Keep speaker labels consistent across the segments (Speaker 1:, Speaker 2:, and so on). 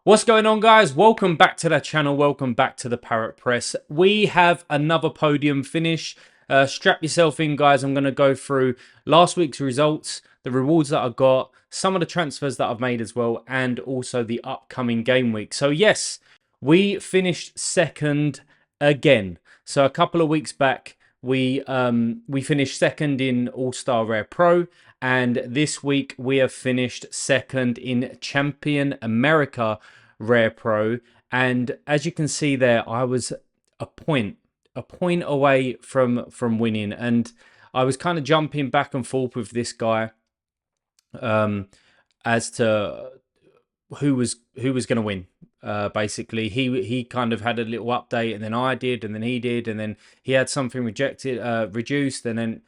Speaker 1: What's going on, guys? Welcome back to the channel. Welcome back to the Parrot Press. We have another podium finish. Strap yourself in, guys. I'm going to go through last week's results, the rewards that I got, some of the transfers that I've made as well, and also the upcoming game week. So yes, we finished second again. So a couple of weeks back, we finished second in AllStar Rare Pro, and this week we have finished second in Champion America Rare Pro. And as you can see there, I was a point away from winning, and I was kind of jumping back and forth with this guy as to who was going to win. Basically, he kind of had a little update, and then I did, and then he did, and then he had something reduced, and then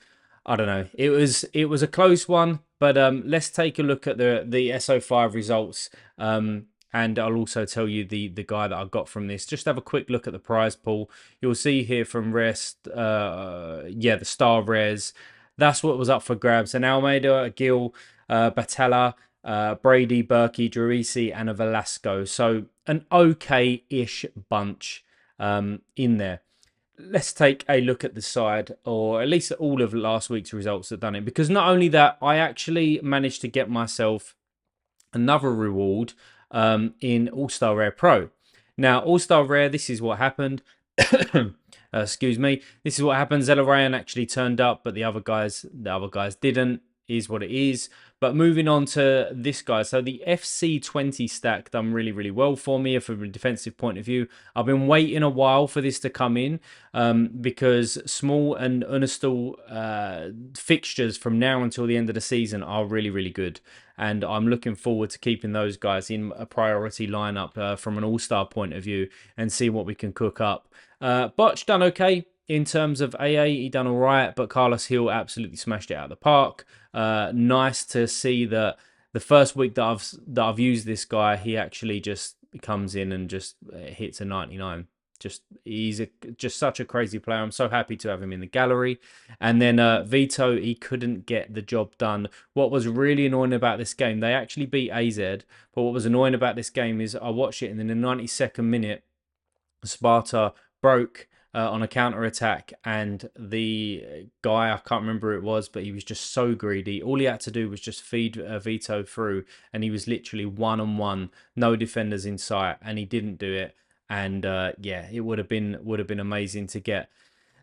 Speaker 1: I don't know. It was a close one, but let's take a look at the SO5 results. And I'll also tell you the guy that I got from this. Just have a quick look at the prize pool. You'll see here from rest, the star rares. That's what was up for grabs. And Almeida, Gil, Batella, Brady, Berkey, Druisi, and a Velasco. So an okay-ish bunch in there. Let's take a look at the side, or at least all of last week's results that done it. Because not only that, I actually managed to get myself another reward in All-Star Rare Pro. Now, All-Star Rare, this is what happened. Excuse me. This is what happened. Zelarayan actually turned up, but the other guys didn't. Is what it is. But moving on to this guy. So the FC20 stack done really, really well for me from a defensive point of view. I've been waiting a while for this to come in because small and uninstall fixtures from now until the end of the season are really, really good. And I'm looking forward to keeping those guys in a priority lineup from an all-star point of view and see what we can cook up. Botch done okay. In terms of AA, he done all right, but Carlos Hill absolutely smashed it out of the park. Nice to see that the first week that I've used this guy, he actually just comes in and just hits a 99. He's just such a crazy player. I'm so happy to have him in the gallery. And then Vito, he couldn't get the job done. What was really annoying about this game, they actually beat AZ, but what was annoying about this game is I watched it, and in the 92nd minute, Sparta broke on a counter attack, and the guy, I can't remember who it was, but he was just so greedy. All he had to do was just feed Vito through, and he was literally one-on-one, no defenders in sight, and he didn't do it. And yeah, it would have been amazing to get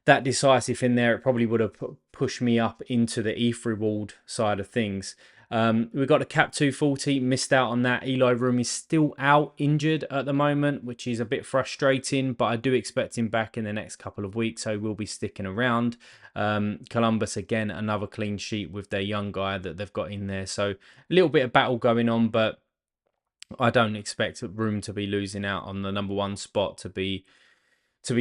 Speaker 1: that decisive in there. It probably would have pushed me up into the ETH reward side of things. We've got a cap 240, missed out on that. Eli Room is still out injured at the moment, which is a bit frustrating, but I do expect him back in the next couple of weeks, so he will be sticking around. Columbus, again, another clean sheet with their young guy that they've got in there. So a little bit of battle going on, but I don't expect Room to be losing out on the #1 spot, to be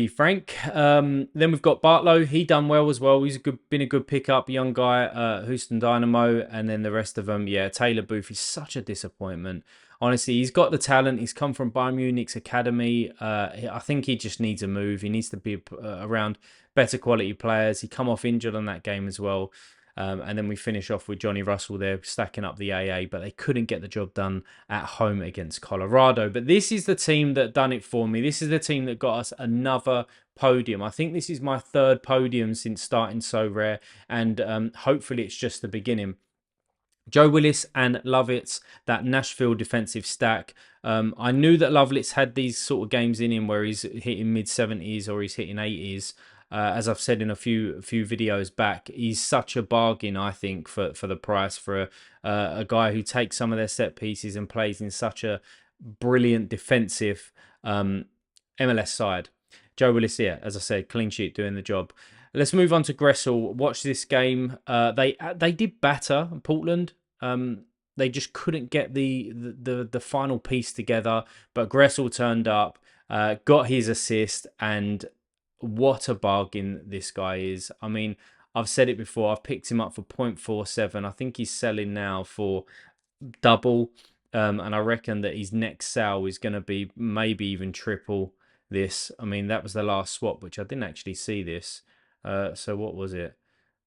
Speaker 1: frank. Then we've got Bartlow. He done well as well. He's been a good pickup, young guy. Houston Dynamo, and then the rest of them. Yeah, Taylor Booth is such a disappointment. Honestly, he's got the talent. He's come from Bayern Munich's academy. I think he just needs a move. He needs to be around better quality players. He come off injured on that game as well. And then we finish off with Johnny Russell there, stacking up the AA, but they couldn't get the job done at home against Colorado. But this is the team that done it for me. This is the team that got us another podium. I think this is my third podium since starting So Rare, and hopefully it's just the beginning. Joe Willis and Lovitz, that Nashville defensive stack. I knew that Lovitz had these sort of games in him where he's hitting mid-70s or he's hitting 80s. As I've said in a few videos back, he's such a bargain, I think, for the price for a guy who takes some of their set pieces and plays in such a brilliant defensive MLS side. Joe Willis here, as I said, clean sheet, doing the job. Let's move on to Gressel. Watch this game. They did batter Portland. They just couldn't get the final piece together. But Gressel turned up, got his assist, and what a bargain this guy is. I mean, I've said it before. I've picked him up for 0.47. I think he's selling now for double. And I reckon that his next sale is going to be maybe even triple this. I mean, that was the last swap, which I didn't actually see this. So what was it?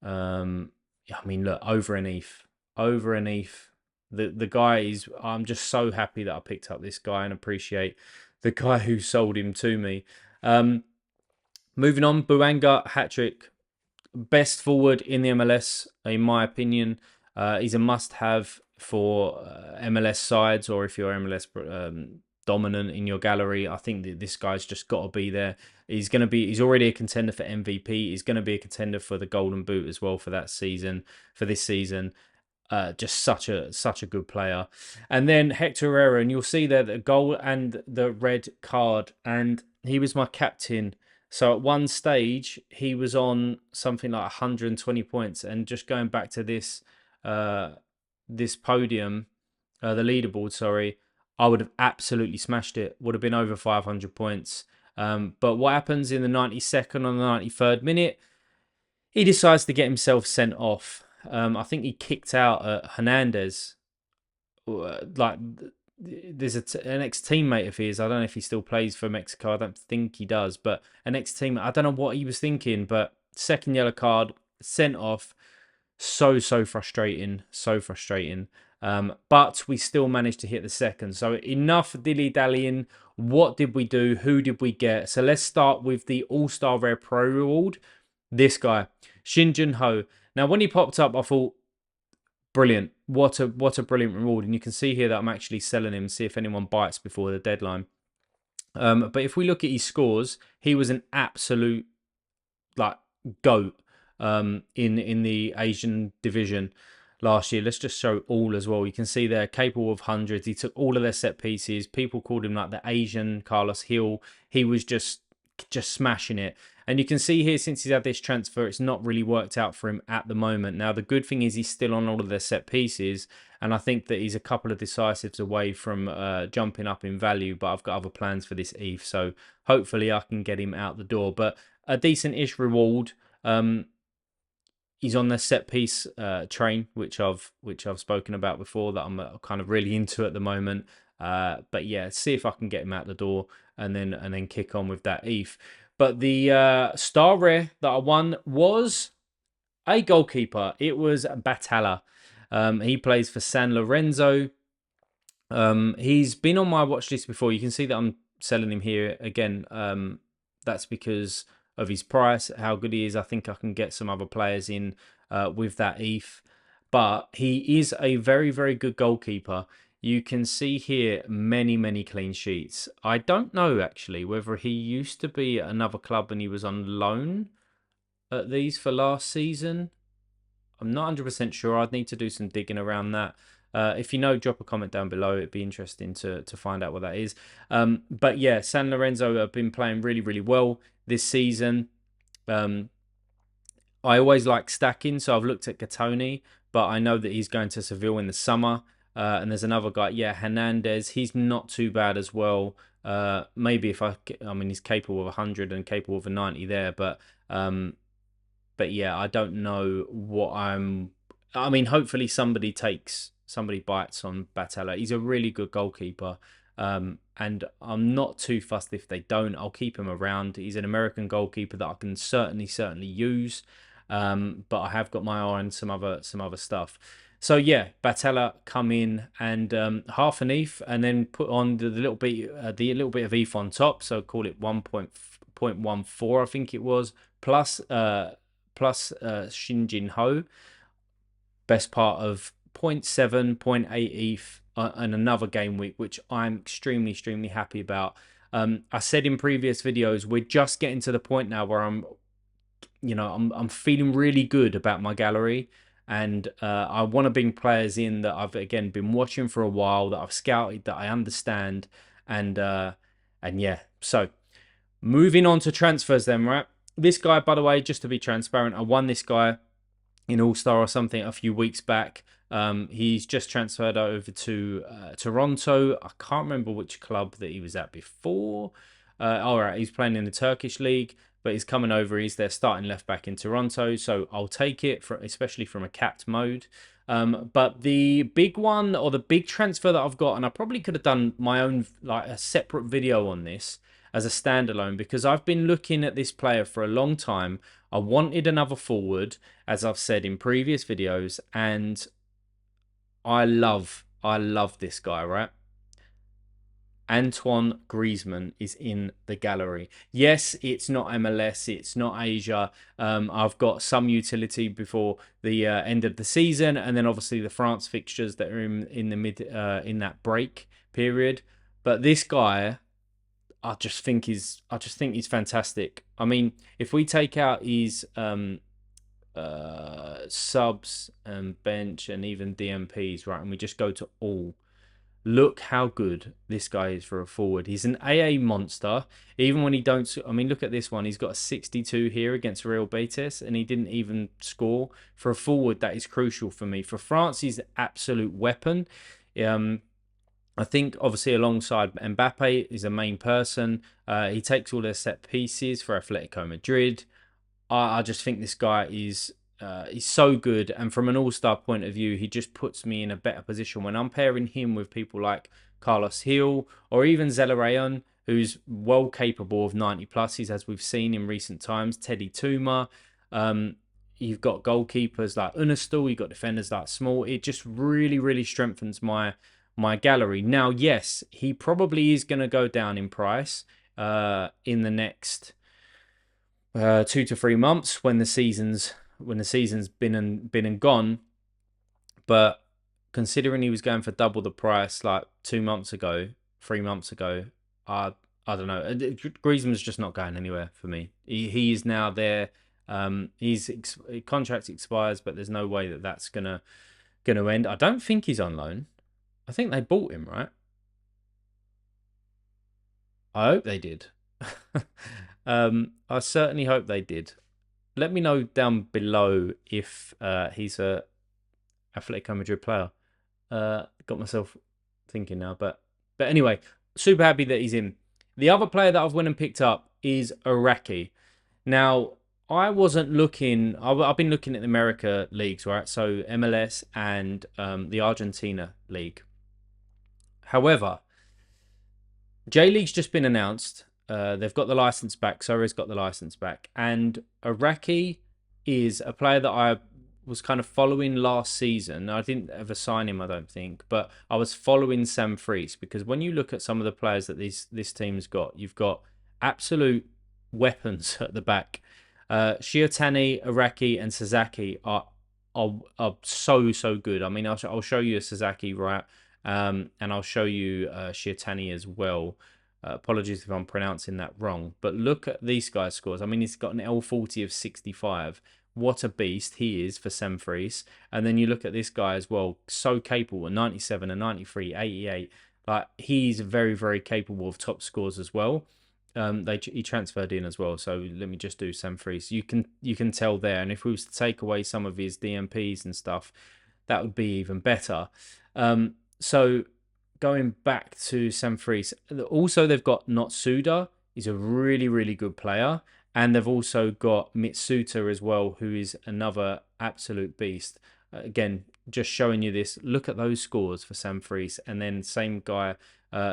Speaker 1: Yeah, I mean, look, over an ETH. The guy is. I'm just so happy that I picked up this guy and appreciate the guy who sold him to me. Moving on, Buanga hat trick, best forward in the MLS in my opinion. He's a must-have for MLS sides, or if you're MLS dominant in your gallery. I think that this guy's just got to be there. He's going to be. He's already a contender for MVP. He's going to be a contender for the Golden Boot as well for that season. For this season, just such a good player. And then Hector Herrera, and you'll see there the goal and the red card, and he was my captain. So at one stage he was on something like 120 points, and just going back to this podium, the leaderboard, sorry, I would have absolutely smashed it. Would have been over 500 points. But what happens in the 92nd or the 93rd minute? He decides to get himself sent off. I think he kicked out Hernandez. Like, there's an ex-teammate of his. I don't know if he still plays for Mexico. I don't think he does. But an ex-teammate. I don't know what he was thinking. But second yellow card, sent off. So frustrating. So frustrating. But we still managed to hit the second. So enough dilly-dallying. What did we do? Who did we get? So let's start with the All-Star Rare Pro Reward. This guy, Shin Jin Ho. Now, when he popped up, I thought, brilliant. What a brilliant reward. And you can see here that I'm actually selling him, see if anyone bites before the deadline. But if we look at his scores, he was an absolute like GOAT in the Asian division last year. Let's just show all as well. You can see they're capable of hundreds. He took all of their set pieces. People called him like the Asian Carlos Hill. He was just smashing it. And you can see here, since he's had this transfer, it's not really worked out for him at the moment. Now, the good thing is he's still on all of their set pieces, and I think that he's a couple of decisives away from jumping up in value, but I've got other plans for this ETH, so hopefully I can get him out the door. But a decent-ish reward. He's on the set piece train, which I've spoken about before, that I'm kind of really into at the moment. But yeah, see if I can get him out the door and then kick on with that ETH. But the star rare that I won was a goalkeeper. It was Batalla. He plays for San Lorenzo. He's been on my watch list before. You can see that I'm selling him here again. That's because of his price, how good he is. I think I can get some other players in with that ETH. But he is a very, very good goalkeeper. You can see here many clean sheets. I don't know, actually, whether he used to be at another club and he was on loan at these for last season. I'm not 100% sure. I'd need to do some digging around that. If you know, drop a comment down below. It'd be interesting to find out what that is. But yeah, San Lorenzo have been playing really well this season. I always like stacking, so I've looked at Gatoni, but I know that he's going to Seville in the summer. And there's another guy, yeah, Hernandez. He's not too bad as well. Maybe if I mean, he's capable of 100 and capable of a 90 there, but yeah, I don't know what I mean, hopefully somebody bites on Batalla. He's a really good goalkeeper. And I'm not too fussed if they don't. I'll keep him around. He's an American goalkeeper that I can certainly use. But I have got my eye on some other stuff. So yeah, Batalla come in and half an ETH, and then put on the little bit of ETH on top. So call it 1.14, I think it was, plus Shin Jin Ho. Best part of 0.7, 0.8 ETH and another game week, which I'm extremely happy about. I said in previous videos, we're just getting to the point now where I'm feeling really good about my gallery, and I want to bring players in that I've again been watching for a while, that I've scouted, that I understand, and yeah. So moving on to transfers then, right? This guy, by the way, just to be transparent, I won this guy in AllStar or something a few weeks back. He's just transferred over to Toronto. I can't remember which club that he was at before. All right, he's playing in the Turkish league, but he's coming over. He's their starting left back in Toronto, so I'll take it, especially from a capped mode. But the big one, or the big transfer that I've got, and I probably could have done my own, like a separate video on this as a standalone, because I've been looking at this player for a long time. I wanted another forward, as I've said in previous videos, and I love this guy, right? Antoine Griezmann is in the gallery. Yes, it's not MLS, it's not Asia. I've got some utility before the end of the season, and then obviously the France fixtures that are in the mid in that break period. But this guy, I just think he's fantastic. I mean, if we take out his subs and bench and even DMPs, right, and we just go to all. Look how good this guy is for a forward. He's an AA monster. Even when he don't, I mean, look at this one. He's got a 62 here against Real Betis, and he didn't even score. For a forward, that is crucial for me. For France, he's an absolute weapon. I think obviously alongside Mbappe is a main person. He takes all their set pieces for Atletico Madrid. I just think this guy is he's so good, and from an all-star point of view, he just puts me in a better position when I'm pairing him with people like Carlos Hill or even Zelarayan, who's well capable of 90 pluses, as we've seen in recent times. Teddy Tuma. You've got goalkeepers like Unastal, you've got defenders like Small. It just really, really strengthens my gallery. Now, yes, he probably is going to go down in price in the next 2 to 3 months when the season's been and gone. But considering he was going for double the price like 2 months ago, 3 months ago, I don't know. Griezmann's just not going anywhere for me. He is now there. His contract expires, but there's no way that that's gonna end. I don't think he's on loan. I think they bought him, right? I hope they did. I certainly hope they did. Let me know down below if he's a Atletico Madrid player. Got myself thinking now, but anyway, super happy that he's in. The other player that I've went and picked up is Iraqi. Now, I wasn't looking. I've been looking at the America leagues, right? So MLS and the Argentina league. However, J League's just been announced. They've got the license back. Sorare's got the license back, and Iraqi is a player that I was kind of following last season. I didn't ever sign him, I don't think, but I was following Sam Fries because when you look at some of the players that this team's got, you've got absolute weapons at the back. Shiotani, Iraqi, and Sasaki are so good. I mean, I'll show you a Sasaki, right, and I'll show you Shiotani as well. Apologies if I'm pronouncing that wrong, but look at these guys' scores. I mean, he's got an L40 of 65. What a beast he is for Semfries. And then you look at this guy as well, so capable, a 97, a 93, 88. Like, he's very, very capable of top scores as well. He transferred in as well, so let me just do Semfries. You can tell there, and if we was to take away some of his DMPs and stuff, that would be even better. So going back to Semfries, also they've got Notsuda. He's a really, really good player. And they've also got Mitsuta as well, who is another absolute beast. Again, just showing you this. Look at those scores for Sam Fries. And then same guy,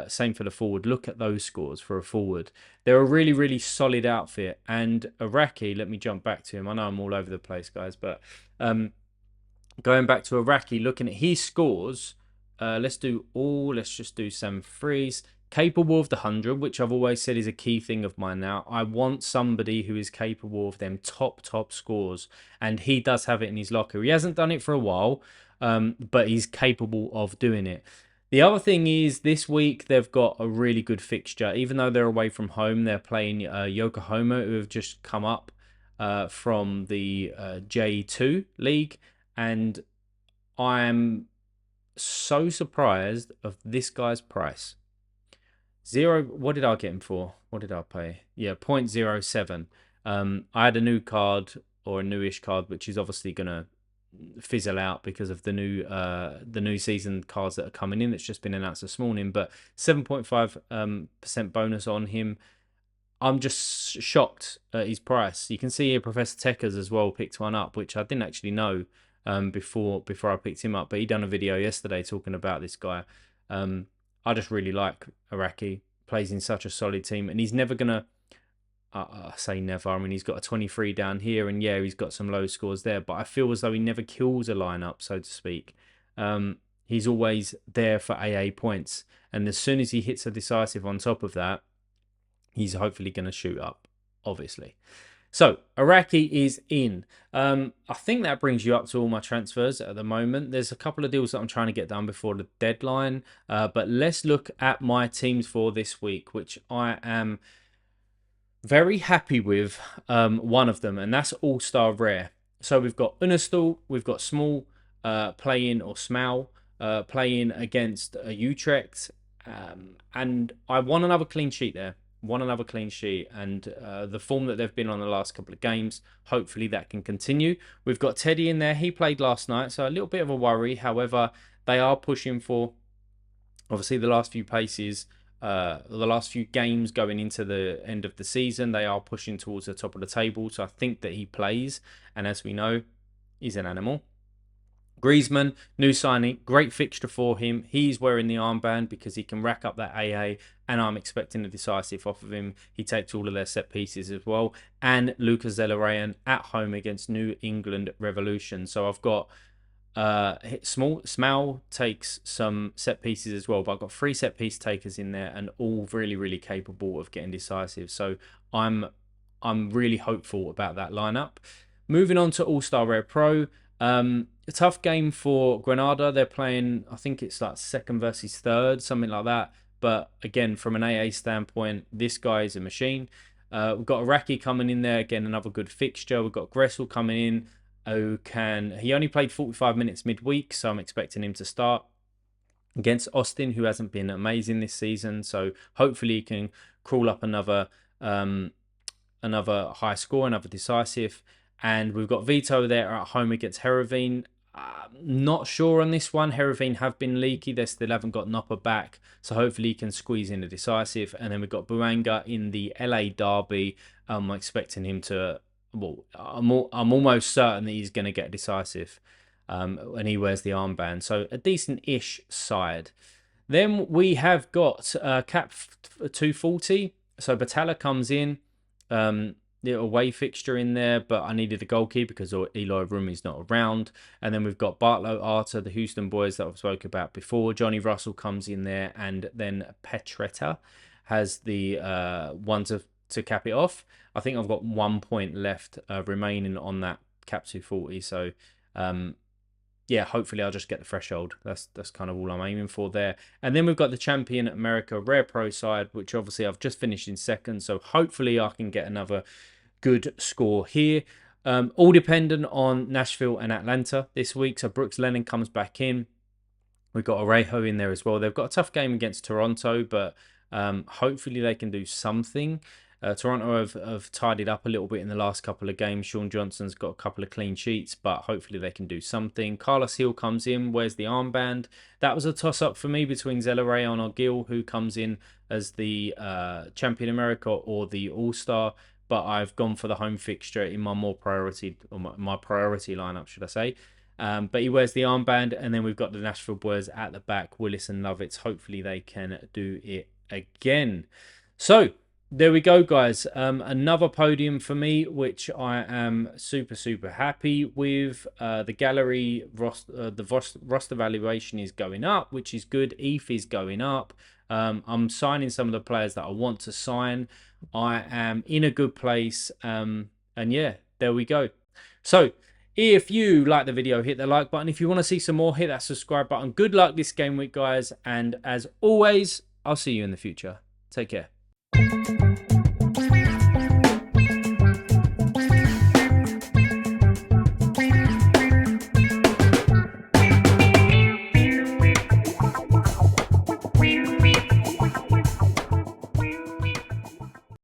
Speaker 1: same for the forward. Look at those scores for a forward. They're a really, really solid outfit. And Iraqi, let me jump back to him. I know I'm all over the place, guys. But going back to Iraqi, looking at his scores, let's just do Sam Fries. Capable of the 100, which I've always said is a key thing of mine now. I want somebody who is capable of them top scores, and he does have it in his locker. He hasn't done it for a while, but he's capable of doing it. The other thing is this week they've got a really good fixture. Even though they're away from home, they're playing Yokohama, who have just come up from the J2 league, and I'm so surprised of this guy's price. What did I get him for? What did I pay? Yeah, 0.07. I had a new card or a newish card, which is obviously gonna fizzle out because of the new season cards that are coming in. It's just been announced this morning, but 7.5% bonus on him. I'm just shocked at his price. You can see here Professor Tekers as well picked one up, which I didn't actually know before I picked him up, but he done a video yesterday talking about this guy. I just really like Iraqi. Plays in such a solid team, and he's never gonna. I say never. I mean, he's got a 23 down here, and yeah, he's got some low scores there. But I feel as though he never kills a lineup, so to speak. He's always there for AA points. And as soon as he hits a decisive on top of that, he's hopefully going to shoot up, obviously. So, Iraqi is in. I think that brings you up to all my transfers at the moment. There's a couple of deals that I'm trying to get done before the deadline. But let's look at my teams for this week, which I am very happy with one of them, and that's AllStar Rare. So we've got Unistal, we've got Small playing, or Smal playing against Utrecht. And I won another clean sheet there. Won another clean sheet, and the form that they've been on the last couple of games, hopefully that can continue. We've got Teddy in there. He played last night, so a little bit of a worry. However, they are pushing for, obviously, the last few paces, the last few games going into the end of the season. They are pushing towards the top of the table, so I think that he plays. And as we know, he's an animal. Griezmann, new signing, great fixture for him. He's wearing the armband because he can rack up that AA, and I'm expecting a decisive off of him. He takes all of their set pieces as well. And Lucas Zelarayan at home against New England Revolution. So I've got Smal takes some set pieces as well, but I've got 3 set piece takers in there, and all really, really capable of getting decisive. So I'm really hopeful about that lineup. Moving on to All-Star Rare Pro. A tough game for Granada. They're playing, I think it's like 2nd versus 3rd, something like that. But again, from an AA standpoint, this guy is a machine. We've got Iraqi coming in there, again, another good fixture. We've got Gressel coming in. He only played 45 minutes midweek, so I'm expecting him to start against Austin, who hasn't been amazing this season. So hopefully he can crawl up another high score, another decisive. And we've got Vito there at home against Heroveen. Not sure on this one. Heroveen have been leaky. They still haven't got Nopper back. So hopefully he can squeeze in a decisive. And then we've got Buanga in the LA Derby. I'm expecting him to... Well, I'm almost certain that he's going to get decisive. And he wears the armband. So a decent-ish side. Then we have got cap 240. So Batalla comes in. The away fixture in there, but I needed a goalkeeper because Eloy Rumi's not around. And then we've got Bartlow, Arter, the Houston boys that I've spoke about before. Johnny Russell comes in there, and then Petretta has the one to cap it off. I think I've got 1 point left remaining on that cap 240. So yeah, hopefully I'll just get the threshold. That's kind of all I'm aiming for there. And then we've got the Champion America Rare Pro side, which obviously I've just finished in 2nd. So hopefully I can get another good score here. All dependent on Nashville and Atlanta this week. So Brooks Lennon comes back in. We've got Orejo in there as well. They've got a tough game against Toronto, but hopefully they can do something. Toronto have tidied up a little bit in the last couple of games. Sean Johnson's got a couple of clean sheets, but hopefully they can do something. Carlos Hill comes in, wears the armband. That was a toss-up for me between Zelarayan or Gil, who comes in as the Champion America or the All-Star, but I've gone for the home fixture in my priority lineup, should I say. But he wears the armband, and then we've got the Nashville boys at the back, Willis and Lovitz. Hopefully they can do it again. So there we go, guys. Another podium for me, which I am super, super happy with. The gallery roster valuation is going up, which is good. ETH is going up. I'm signing some of the players that I want to sign. I am in a good place. And yeah, there we go. So if you like the video, hit the like button. If you want to see some more, hit that subscribe button. Good luck this game week, guys. And as always, I'll see you in the future. Take care.